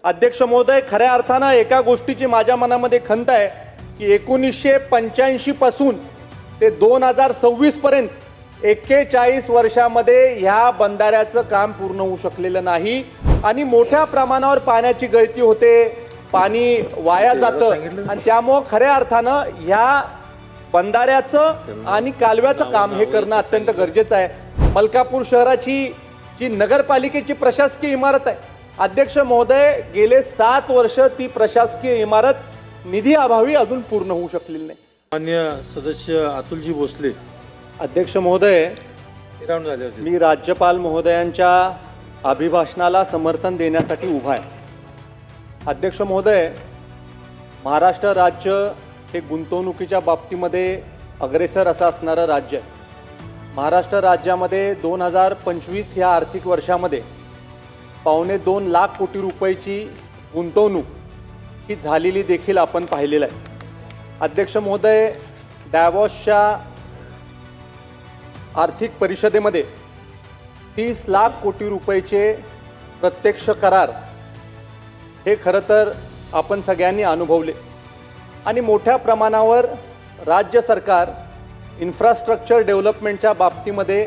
अध्यक्ष महोदय, खऱ्या अर्थानं एका गोष्टीची माझ्या मनामध्ये खंत आहे की 1985 पासून ते 2026 पर्यंत 41 वर्षामध्ये ह्या बंधाऱ्याचं काम पूर्ण होऊ शकलेलं नाही आणि मोठ्या प्रमाणावर पाण्याची गळती होते, पाणी वाया जातं आणि त्यामुळे खऱ्या अर्थानं ह्या बंधाऱ्याचं आणि कालव्याचं काम हे करणं अत्यंत गरजेचं आहे। मलकापूर शहराची जी नगरपालिकेची प्रशासकीय इमारत आहे, अध्यक्ष महोदय, गेले 7 वर्ष ती प्रशासकीय इमारत निधी अभावी अजून पूर्ण होऊ शकलेली नाही। मान्य सदस्य अतुलजी भोसले। अध्यक्ष महोदय, मी राज्यपाल महोदयांच्या अभिभाषणाला समर्थन देण्यासाठी उभा आहे। अध्यक्ष महोदय, महाराष्ट्र राज्य हे गुंतवणुकीच्या बाबतीमध्ये अग्रेसर असं असणारं राज्य आहे। महाराष्ट्र राज्यामध्ये 2025 ह्या आर्थिक वर्षामध्ये 2.25 लाख कोटी रुपयाची गुंतवणूक ही झालेली देखील आपण पाहिलेलं आहे। अध्यक्ष महोदय, डॅव्हॉसच्या आर्थिक परिषदेमध्ये 30 लाख कोटी रुपयाचे प्रत्यक्ष करार हे खरं तर आपण सगळ्यांनी अनुभवले आणि मोठ्या प्रमाणावर राज्य सरकार इन्फ्रास्ट्रक्चर डेव्हलपमेंटच्या बाबतीमध्ये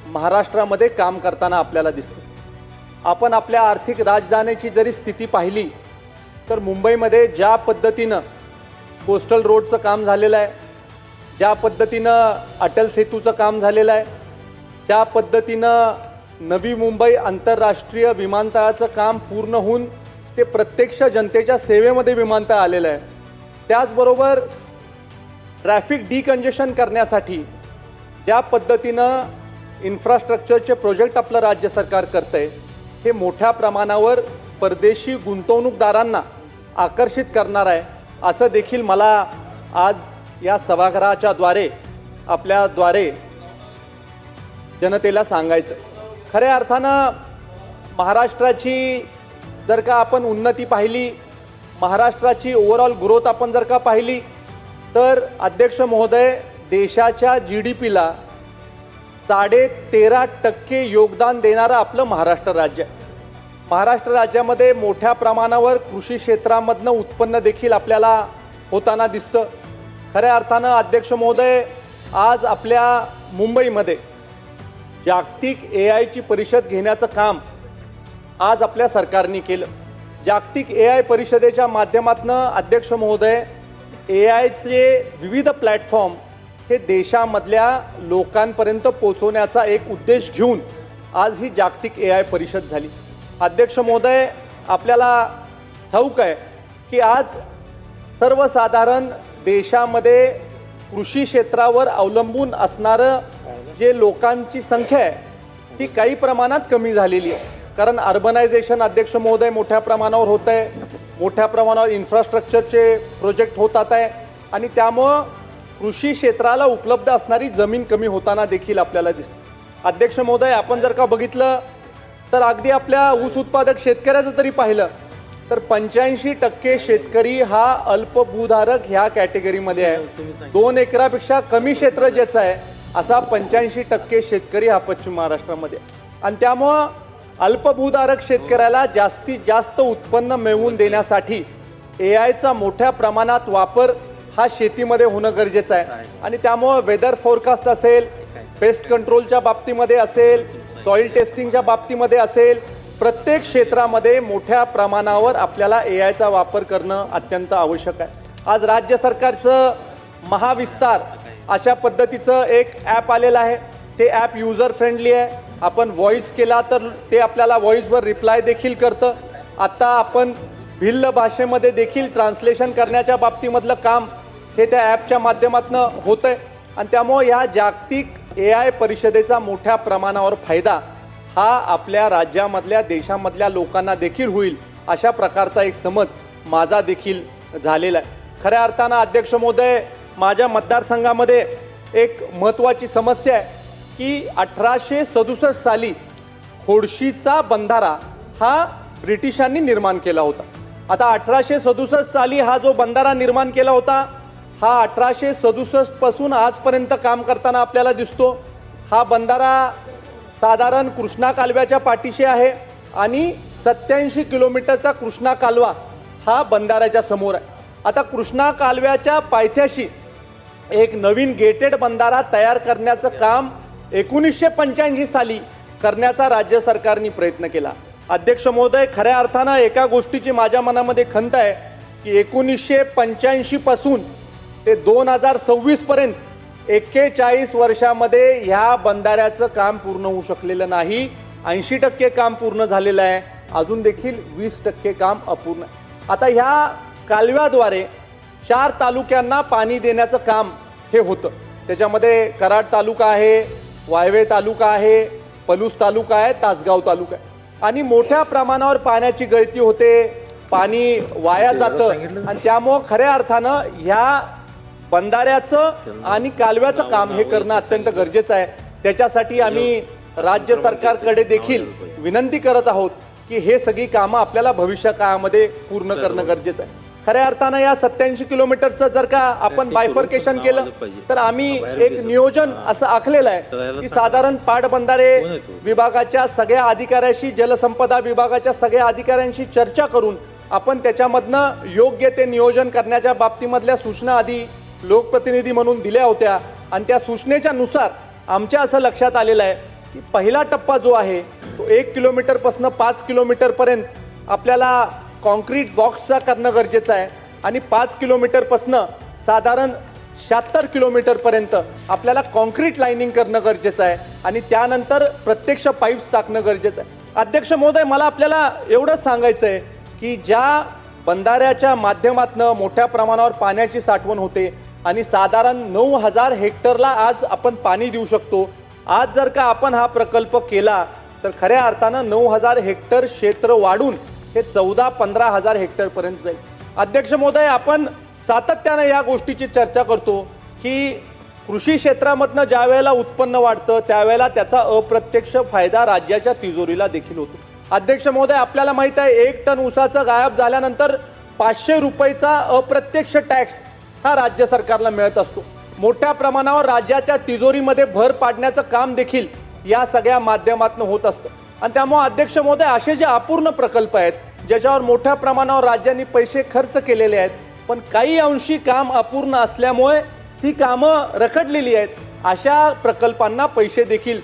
महाराष्ट्रामध्ये काम करताना आपल्याला दिसते। आपण आपल्या आर्थिक राजधानीची जरी स्थिती पाहिली तर मुंबईमध्ये ज्या पद्धतीनं कोस्टल रोडचं काम झालेलं आहे, ज्या पद्धतीनं अटल सेतूचं काम झालेलं आहे, ज्या पद्धतीनं नवी मुंबई आंतरराष्ट्रीय विमानतळाचं काम पूर्ण होऊन ते प्रत्यक्ष जनतेच्या सेवेमध्ये विमानतळ आलेलं आहे, त्याचबरोबर ट्रॅफिक डिकंजेशन करण्यासाठी ज्या पद्धतीनं इन्फ्रास्ट्रक्चरचे प्रोजेक्ट आपलं राज्य सरकार करतंय, हे मोठ्या प्रमाणावर परदेशी गुंतवणूकदारांना आकर्षित करणार आहे असं देखील मला आज या सभागृहाच्या द्वारे आपल्याद्वारे जनतेला सांगायचं। खऱ्या अर्थानं महाराष्ट्राची जर का आपण उन्नती पाहिली, महाराष्ट्राची ओव्हरऑल ग्रोथ आपण जर का पाहिली तर अध्यक्ष महोदय, देशाच्या GDPला 13.5% योगदान देणारं आपलं महाराष्ट्र राज्य आहे। महाराष्ट्र राज्यामध्ये मोठ्या प्रमाणावर कृषी क्षेत्रामधनं उत्पन्न देखील आपल्याला होताना दिसतं। खऱ्या अर्थानं अध्यक्ष महोदय, आज आपल्या मुंबईमध्ये जागतिक AI ची परिषद घेण्याचं काम आज आपल्या सरकारने केलं। जागतिक AI परिषदेच्या माध्यमातून अध्यक्ष महोदय, AIचे विविध प्लॅटफॉर्म हे देशामधल्या लोकांपर्यंत पोहोचवण्याचा एक उद्देश घेऊन आज ही जागतिक AI परिषद झाली। अध्यक्ष महोदय, आपल्याला ठाऊक आहे की आज सर्वसाधारण देशामध्ये कृषी क्षेत्रावर अवलंबून असणारं जे लोकांची संख्या आहे ती काही प्रमाणात कमी झालेली आहे, कारण अर्बनायझेशन अध्यक्ष महोदय मोठ्या प्रमाणावर होत आहे, मोठ्या प्रमाणावर इन्फ्रास्ट्रक्चरचे प्रोजेक्ट होतात आहे आणि त्यामुळं कृषी क्षेत्राला उपलब्ध असणारी जमीन कमी होताना देखील आपल्याला दिसते। अध्यक्ष महोदय, आपण जर का बघितलं तर अगदी आपल्या ऊस उत्पादक शेतकऱ्याचं तरी पाहिलं तर 85% शेतकरी हा अल्पभूधारक ह्या कॅटेगरीमध्ये आहे। 2 एकरापेक्षा कमी क्षेत्र ज्याचं आहे असा 85% शेतकरी हा पश्चिम महाराष्ट्रामध्ये आणि त्यामुळं अल्पभूधारक शेतकऱ्याला जास्तीत जास्त उत्पन्न मिळवून देण्यासाठी AIचा मोठ्या प्रमाणात वापर हा शेतीमध्ये होणं गरजेचं आहे आणि त्यामुळं वेदर फोरकास्ट असेल, पेस्ट कंट्रोलच्या बाबतीमध्ये असेल, सॉइल टेस्टिंगच्या बाबतीमध्ये असेल, प्रत्येक क्षेत्रामध्ये मोठ्या प्रमाणावर आपल्याला AIचा वापर करणं अत्यंत आवश्यक आहे। आज राज्य सरकारचं महाविस्तार अशा पद्धतीचं एक ॲप आलेलं आहे। ते ॲप युजर फ्रेंडली आहे। आपण व्हॉइस केला तर ते आपल्याला व्हॉइसवर रिप्लाय देखील करतं। आता आपण भिल्ल भाषेमध्ये देखील ट्रान्सलेशन करण्याच्या बाबतीमधलं काम हे त्या ॲपच्या माध्यमातून होतं आहे आणि त्यामुळे ह्या जागतिक AI परिषदेचा मोठ्या प्रमाणावर फायदा हा आपल्या राज्यामधल्या देशामधल्या लोकांना देखील होईल अशा प्रकारचा एक समज माझा देखील झालेला आहे। खऱ्या अर्थानं अध्यक्ष महोदय, माझ्या मतदारसंघामध्ये एक महत्त्वाची समस्या आहे की 1867 साली खोडशीचा बंधारा हा ब्रिटिशांनी निर्माण केला होता। आता 1867 साली हा जो बंधारा निर्माण केला होता हा 1867 पासून आजपर्यंत काम करताना आपल्याला दिसतो। हा बंधारा साधारण कृष्णा कालव्याच्या पाठीशी आहे आणि 87 किलोमीटरचा कृष्णा कालवा हा बंधाऱ्याच्या समोर आहे. आता कृष्णा कालव्याच्या पायथ्याशी एक नवीन गेटेड बंधारा तयार करण्याचं काम 1985 साली करण्याचा राज्य सरकारने प्रयत्न केला. अध्यक्ष महोदय, खऱ्या अर्थानं एका गोष्टीची माझ्या मनामध्ये खंत आहे की 1985 पासून ते 2026 पर्यंत 41 वर्षामध्ये ह्या बंधाऱ्याचं काम पूर्ण होऊ शकलेलं नाही. 80% काम पूर्ण झालेलं आहे, अजून देखील 20% काम अपूर्ण आहे. आता ह्या कालव्याद्वारे 4 तालुक्यांना पाणी देण्याचं काम हे होतं. त्याच्यामध्ये कराड तालुका आहे, वायवे तालुका आहे, पलूस तालुका आहे, तासगाव तालुका आहे. आणि मोठ्या प्रमाणावर पाण्याची गळती होते, पाणी वाया जातं आणि त्यामुळं खऱ्या अर्थानं ह्या बंधाऱ्याचं आणि कालव्याचं काम हे करणं अत्यंत गरजेचं आहे. त्याच्यासाठी आम्ही राज्य सरकारकडे देखील विनंती करत आहोत की हे सगळी कामं आपल्याला भविष्य काळामध्ये पूर्ण करणं गरजेचं आहे. खऱ्या अर्थानं या 87 किलोमीटरचं जर का आपण बायफर्केशन केलं तर आम्ही एक नियोजन असं आखलेलं आहे की साधारण पाटबंधारे विभागाच्या सगळ्या अधिकाऱ्यांशी, जलसंपदा विभागाच्या सगळ्या अधिकाऱ्यांशी चर्चा करून आपण त्याच्यामधनं योग्य ते नियोजन करण्याच्या बाबतीमधल्या सूचना आधी लोकप्रतिनिधी म्हणून दिल्या होत्या आणि त्या सूचनेच्या नुसार आमच्या असं लक्षात आलेलं आहे की पहिला टप्पा जो आहे तो 1 किलोमीटरपासून 5 किलोमीटरपर्यंत आपल्याला कॉन्क्रीट बॉक्सचा करणं गरजेचं आहे आणि 5 किलोमीटरपासून साधारण 76 किलोमीटरपर्यंत आपल्याला कॉन्क्रीट लाईनिंग करणं गरजेचं आहे आणि त्यानंतर प्रत्यक्ष पाईप्स टाकणं गरजेचं आहे. अध्यक्ष महोदय, मला आपल्याला एवढंच सांगायचं आहे की ज्या बंधाऱ्याच्या माध्यमातून मोठ्या प्रमाणावर पाण्याची साठवण होते आणि साधारण 9,000 हेक्टरला आज आपण पाणी देऊ शकतो. आज जर का आपण हा प्रकल्प केला तर खऱ्या अर्थानं 9,000 हेक्टर क्षेत्र वाढून हे 14-15,000 हेक्टरपर्यंत जाईल. अध्यक्ष महोदय, आपण सातत्यानं या गोष्टीची चर्चा करतो की कृषी क्षेत्रामधनं ज्या वेळेला उत्पन्न वाढतं त्यावेळेला त्याचा अप्रत्यक्ष फायदा राज्याच्या तिजोरीला देखील होतो. अध्यक्ष महोदय, आपल्याला माहित आहे 1 टन ऊसाचं गायब झाल्यानंतर 500 रुपयेचा अप्रत्यक्ष टॅक्स हा राज्य सरकारला मिळत असतो. मोठ्या प्रमाणावर राज्याच्या तिजोरीमध्ये भर पाडण्याचं काम देखील या सगळ्या माध्यमातून होत असतं. आणि त्यामुळे अध्यक्ष महोदय, असे जे अपूर्ण प्रकल्प आहेत ज्याच्यावर मोठ्या प्रमाणावर राज्यांनी पैसे खर्च केलेले आहेत पण काही अंशी काम अपूर्ण असल्यामुळे ही कामं रखडलेली आहेत, अशा प्रकल्पांना पैसे देखील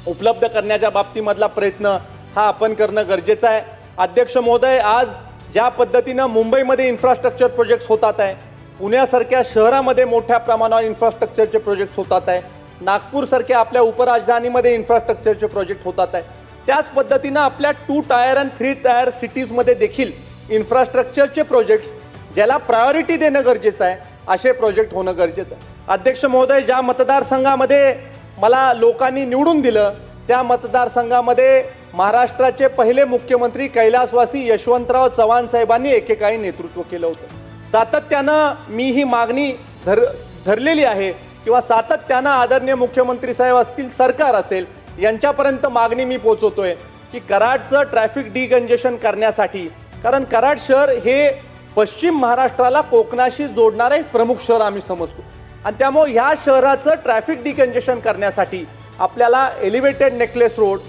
उपलब्ध करण्याच्या बाबतीमधला प्रयत्न हा आपण करणं गरजेचं आहे. अध्यक्ष महोदय, आज ज्या पद्धतीनं मुंबईमध्ये इन्फ्रास्ट्रक्चर प्रोजेक्ट्स होतात आहे, पुण्यासारख्या शहरामध्ये मोठ्या प्रमाणावर इन्फ्रास्ट्रक्चरचे प्रोजेक्ट्स होतात आहे, नागपूरसारख्या आपल्या उपराजधानीमध्ये इन्फ्रास्ट्रक्चरचे प्रोजेक्ट होतात आहे, त्याच पद्धतीनं आपल्या 2 टायर आणि 3 टायर सिटीजमध्ये देखील इन्फ्रास्ट्रक्चरचे प्रोजेक्ट्स ज्याला प्रायोरिटी देणं गरजेचं आहे असे प्रोजेक्ट होणं गरजेचं आहे. अध्यक्ष महोदय, ज्या मतदारसंघामध्ये मला लोकांनी निवडून दिलं त्या मतदारसंघामध्ये महाराष्ट्राचे पहिले मुख्यमंत्री कैलासवासी यशवंतराव चव्हाण साहेबांनी एकेकाळी नेतृत्व केलं होतं. सातत्यानं मी ही मागणी धरलेली आहे किंवा सातत्यानं आदरणीय मुख्यमंत्री साहेब असतील, सरकार असेल, यांच्यापर्यंत मागणी मी पोहोचवतोय की कराडचं ट्रॅफिक डिकंजेशन करण्यासाठी, कारण कराड शहर हे पश्चिम महाराष्ट्राला कोकणाशी जोडणारं एक प्रमुख शहर आम्ही समजतो आणि त्यामुळे ह्या शहराचं ट्रॅफिक डिकंजेशन करण्यासाठी आपल्याला एलिव्हेटेड नेकलेस रोड,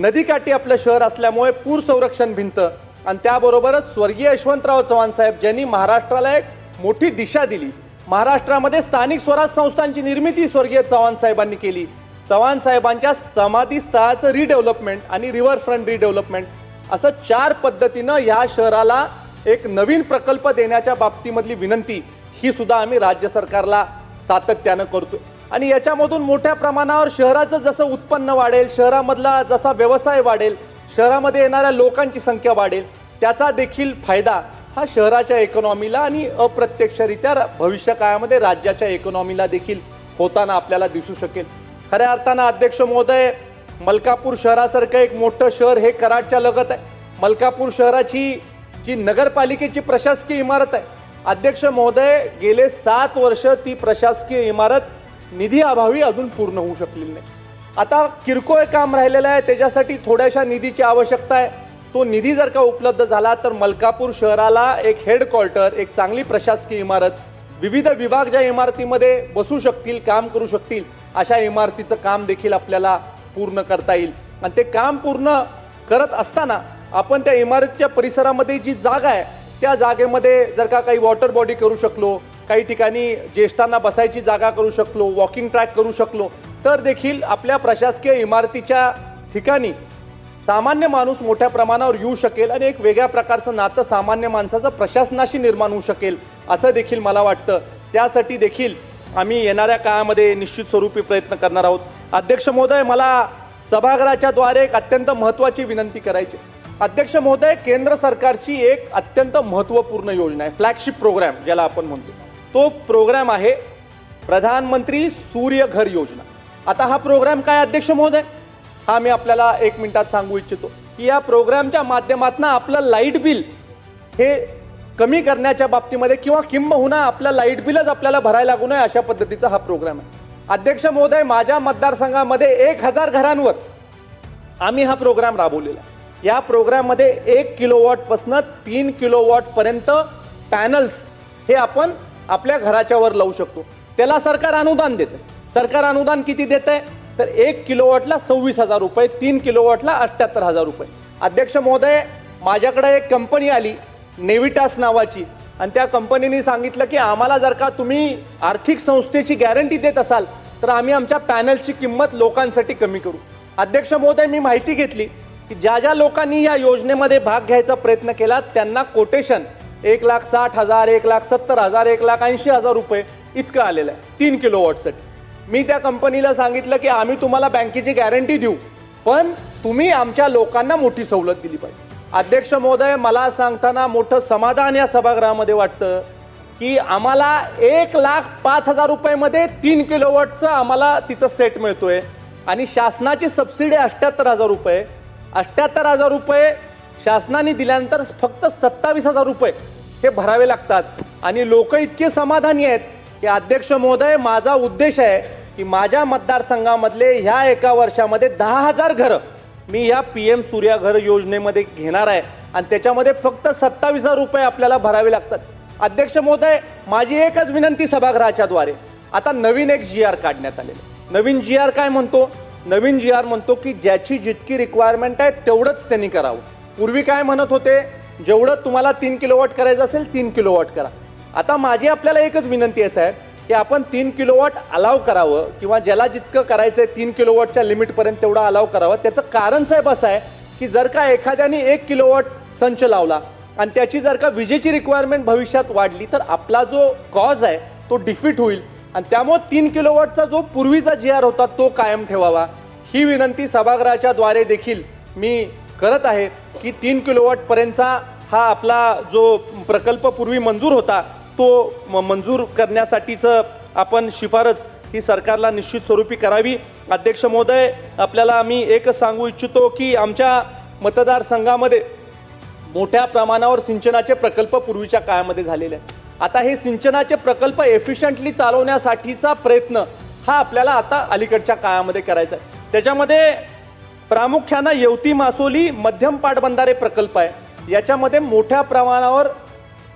नदीकाठी आपलं शहर असल्यामुळे पूर संरक्षण भिंत आणि त्याबरोबरच स्वर्गीय यशवंतराव चव्हाण साहेब ज्यांनी महाराष्ट्राला एक मोठी दिशा दिली, महाराष्ट्रामध्ये स्थानिक स्वराज संस्थांची निर्मिती स्वर्गीय चव्हाण साहेबांनी केली, चव्हाण साहेबांच्या समाधी स्थळाचं रिडेव्हलपमेंट आणि रिव्हरफ्रंट रिडेव्हलपमेंट असं 4 पद्धतीनं या शहराला एक नवीन प्रकल्प देण्याच्या बाबतीमधली विनंती ही सुद्धा आम्ही राज्य सरकारला सातत्यानं करतो. आणि याच्यामधून मोठ्या प्रमाणावर शहराचं जसं उत्पन्न वाढेल, शहरामधला जसा व्यवसाय वाढेल, शहरामध्ये येणाऱ्या लोकांची संख्या वाढेल, त्याचा देखील फायदा हा शहराच्या इकॉनॉमीला आणि अप्रत्यक्षरित्या भविष्य काळामध्ये राज्याच्या इकॉनॉमीला देखील होताना आपल्याला दिसू शकेल. खऱ्या अर्थानं अध्यक्ष महोदय, मलकापूर शहरासारखं एक मोठं शहर हे कराडच्या लगत आहे. मलकापूर शहराची जी नगरपालिकेची प्रशासकीय इमारत आहे, अध्यक्ष महोदय, गेले 7 वर्ष ती प्रशासकीय इमारत निधी अभावी अजून पूर्ण होऊ शकलेली नाही. आता किरकोळ काम राहिलेलं आहे, त्याच्यासाठी थोड्याशा निधीची आवश्यकता आहे. तो निधी जर का उपलब्ध झाला तर मलकापूर शहराला एक हेडक्वार्टर, एक चांगली प्रशासकीय इमारत, विविध विभाग ज्या इमारतीमध्ये बसू शकतील, काम करू शकतील, अशा इमारतीचं काम देखील आपल्याला पूर्ण करता येईल. आणि ते काम पूर्ण करत असताना आपण त्या इमारतीच्या परिसरामध्ये जी जागा आहे त्या जागेमध्ये जर का काही वॉटर बॉडी करू शकलो, काही ठिकाणी ज्येष्ठांना बसायची जागा करू शकलो, वॉकिंग ट्रॅक करू शकलो, तर देखील आपल्या प्रशासकीय इमारतीच्या ठिकाणी सामान्य माणूस मोठ्या प्रमाणावर येऊ शकेल आणि एक वेगळ्या प्रकारचं नातं सामान्य माणसाचं प्रशासनाशी निर्माण होऊ शकेल असं देखील मला वाटतं. त्यासाठी देखील आम्ही येणाऱ्या काळामध्ये निश्चित स्वरूपी प्रयत्न करणार आहोत. अध्यक्ष महोदय, मला सभागृहाच्या द्वारे एक अत्यंत महत्त्वाची विनंती करायची. अध्यक्ष महोदय, केंद्र सरकारची एक अत्यंत महत्त्वपूर्ण योजना आहे, फ्लॅगशिप प्रोग्राम ज्याला आपण म्हणतो, तो प्रोग्राम आहे प्रधानमंत्री सूर्य घर योजना. आता हा प्रोग्राम काय अध्यक्ष महोदय, हा मी आपल्याला 1 मिनिटात सांगू इच्छितो की या प्रोग्रामच्या माध्यमातून आपलं लाईट बिल हे कमी करण्याच्या बाबतीमध्ये किंवा किंबहुना आपलं लाईट बिलच आपल्याला भरायला लागू नये अशा पद्धतीचा हा प्रोग्राम आहे. अध्यक्ष महोदय, माझ्या मतदारसंघामध्ये 1000 घरांवर आम्ही हा प्रोग्राम राबवलेला आहे. या प्रोग्राममध्ये 1 किलोवॉटपासून 3 किलोवॉटपर्यंत पॅनल्स हे आपण आपल्या घराच्या वर लावू शकतो. त्याला सरकार अनुदान देतं. सरकार अनुदान किती देत आहे तर 1 किलोवॉटला 26,000 रुपये, 3 किलोवॉटला 78,000 रुपये. अध्यक्ष महोदय, माझ्याकडे एक कंपनी आली नेविटास नावाची आणि त्या कंपनीने सांगितलं की आम्हाला जर का तुम्ही आर्थिक संस्थेची गॅरंटी देत असाल तर आम्ही आमच्या पॅनलची किंमत लोकांसाठी कमी करू. अध्यक्ष महोदय, मी माहिती घेतली की ज्या ज्या लोकांनी या योजनेमध्ये भाग घ्यायचा प्रयत्न केला त्यांना कोटेशन 1,60,000, 1,70,000, 1,80,000 रुपये इतकं आलेलं आहे 3 किलोवॉटसाठी. मी त्या कंपनीला सांगितलं की आम्ही तुम्हाला बँकेची गॅरंटी देऊ, पण तुम्ही आमच्या लोकांना मोठी सवलत दिली पाहिजे. अध्यक्ष महोदय, मला सांगताना मोठं समाधान या सभागृहामध्ये वाटतं की आम्हाला 1,05,000 रुपयेमध्ये 3 किलोवॉटचं आम्हाला तिथं सेट मिळतोय आणि शासनाची सबसिडी 78,000 रुपये. 78,000 रुपये शासनाने दिल्यानंतर फक्त 27,000 रुपये हे भरावे लागतात आणि लोक इतके समाधानी आहेत की अध्यक्ष महोदय, माझा उद्देश आहे की माझ्या मतदारसंघामधले ह्या एका वर्षामध्ये 10,000 घरं मी ह्या PM सूर्य घर योजनेमध्ये घेणार आहे आणि त्याच्यामध्ये फक्त 27,000 रुपये आपल्याला भरावे लागतात. अध्यक्ष महोदय, माझी एकच विनंती सभागृहाच्या द्वारे, आता नवीन एक GR काढण्यात आलेलं. नवीन GR काय म्हणतो? नवीन GR म्हणतो की ज्याची जितकी रिक्वायरमेंट आहे तेवढंच त्यांनी करावं. पूर्वी काय म्हणत होते, जेवढं तुम्हाला 3 किलोवॉट करायचं असेल 3 किलोवॉट करा. आता माझी आपल्याला एकच विनंती आहे साहेब की आपण 3 किलोवॉट अलाव करावं किंवा ज्याला जितकं करायचं आहे 3 किलोवॉटच्या लिमिटपर्यंत तेवढं अलाव करावं. त्याचं कारण साहेब असं आहे की जर का एखाद्याने 1 किलोवॉट संच लावला आणि त्याची जर का विजेची रिक्वायरमेंट भविष्यात वाढली तर आपला जो कॉज आहे तो डिफीट होईल आणि त्यामुळे 3 किलोवॉटचा जो पूर्वीचा GR होता तो कायम ठेवावा. ही विनंती सभागृहाच्या द्वारे देखील मी करत आहे की 3 किलोवॉटपर्यंतचा हा आपला जो प्रकल्प पूर्वी मंजूर होता तो मंजूर करण्यासाठीचं आपण शिफारस ही सरकारला निश्चित स्वरूपी करावी. अध्यक्ष महोदय, आपल्याला मी एकच सांगू इच्छितो की आमच्या मतदारसंघामध्ये मोठ्या प्रमाणावर सिंचनाचे प्रकल्प पूर्वीच्या काळामध्ये झालेले आहेत. आता हे सिंचनाचे प्रकल्प एफिशियंटली चालवण्यासाठीचा प्रयत्न हा आपल्याला आता अलीकडच्या काळामध्ये करायचा आहे. त्याच्यामध्ये प्रामुख्यानं येवती मासोली मध्यम पाटबंधारे प्रकल्प आहे. याच्यामध्ये मोठ्या प्रमाणावर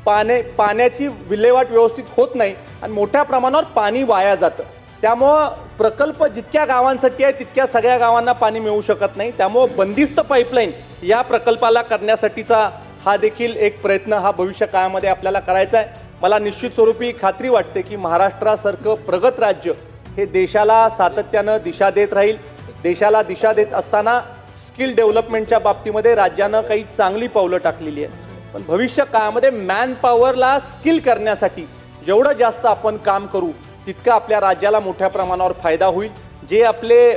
पाण्याची विल्हेवाट व्यवस्थित होत नाही आणि मोठ्या प्रमाणावर पाणी वाया जातं. त्यामुळं प्रकल्प जितक्या गावांसाठी आहे तितक्या सगळ्या गावांना पाणी मिळू शकत नाही. त्यामुळं बंदिस्त पाईपलाईन या प्रकल्पाला करण्यासाठीचा हा देखील एक प्रयत्न हा भविष्य काळामध्ये आपल्याला करायचा आहे. मला निश्चित स्वरूपी खात्री वाटते की महाराष्ट्रासारखं प्रगत राज्य हे देशाला सातत्यानं दिशा देत राहील. देशाला दिशा देत असताना स्किल डेव्हलपमेंटच्या बाबतीमध्ये राज्यानं काही चांगली पावलं टाकलेली आहेत. पण भविष्य काळामध्ये मॅन पॉवरला स्किल करण्यासाठी जेवढं जास्त आपण काम करू तितकं आपल्या राज्याला मोठ्या प्रमाणावर फायदा होईल. जे आपले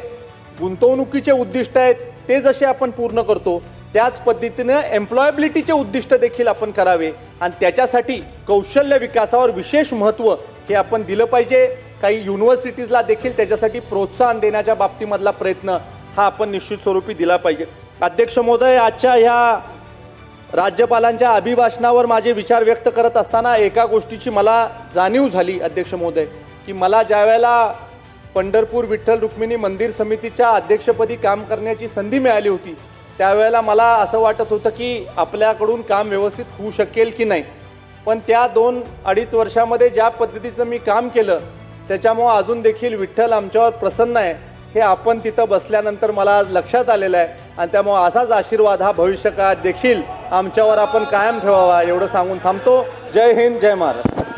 गुंतवणुकीचे उद्दिष्ट आहेत ते जसे आपण पूर्ण करतो त्याच पद्धतीनं एम्प्लॉयबिलिटीचे उद्दिष्ट देखील आपण करावे आणि त्याच्यासाठी कौशल्य विकासावर विशेष महत्त्व हे आपण दिलं पाहिजे. काही युनिव्हर्सिटीजला देखील त्याच्यासाठी प्रोत्साहन देण्याच्या बाबतीमधला प्रयत्न हा आपण निश्चित स्वरूपी दिला पाहिजे. अध्यक्ष महोदय, आजच्या ह्या राज्यपालांच्या अभिभाषणावर माझे विचार व्यक्त करत असताना एका गोष्टीची मला जाणीव झाली अध्यक्ष महोदय की मला ज्यावेळेला पंढरपूर विठ्ठल रुक्मिणी मंदिर समितीच्या अध्यक्षपदी काम करण्याची संधी मिळाली होती त्यावेळेला मला असं वाटत होतं की आपल्याकडून काम व्यवस्थित होऊ शकेल की नाही. पण त्या 2-2.5 वर्षामध्ये ज्या पद्धतीचं मी काम केलं त्याच्यामुळं अजून देखील विठ्ठल आमच्यावर प्रसन्न आहे हे आपण तिथं बसल्यानंतर मला आज लक्षात आलेलं आहे आणि त्यामुळे असाच आशीर्वाद हा भविष्यकाळात देखील आमच्यावर आपण कायम ठेवावा एवढं सांगून थांबतो. जय हिंद, जय महाराष्ट्र.